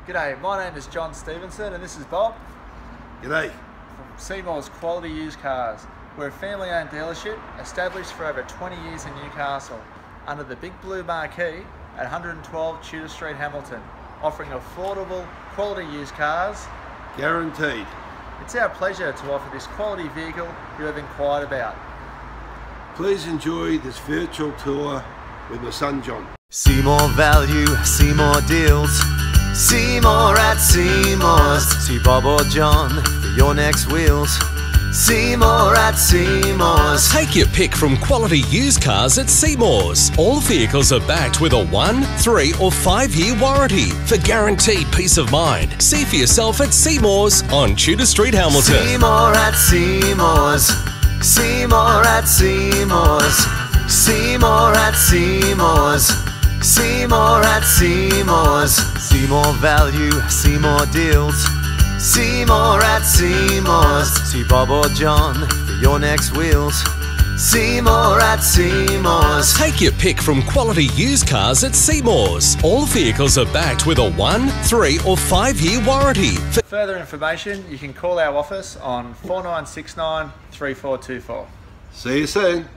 G'day, my name is John Stevenson and this is Bob. G'day. From Seymours Quality Used Cars. We're a family-owned dealership established for over 20 years in Newcastle under the big blue marquee at 112 Tudor Street, Hamilton, offering affordable quality used cars. Guaranteed. It's our pleasure to offer this quality vehicle you have inquired about. Please enjoy this virtual tour with my son John. See more value, see more deals. See more at Seymours. See Bob or John for your next wheels. See more at Seymours. Take your pick from quality used cars at Seymours. All vehicles are backed with a 1, 3 or 5 year warranty for guaranteed peace of mind. See for yourself at Seymours on Tudor Street, Hamilton. See more at Seymours. See more at Seymours. See more at Seymours. See more at Seymours. See more value, see more deals. See more at Seymours. See Bob or John for your next wheels. See more at Seymours. Take your pick from quality used cars at Seymours. All vehicles are backed with a 1, 3 or 5 year warranty. For further information, you can call our office on 4969 3424. See you soon.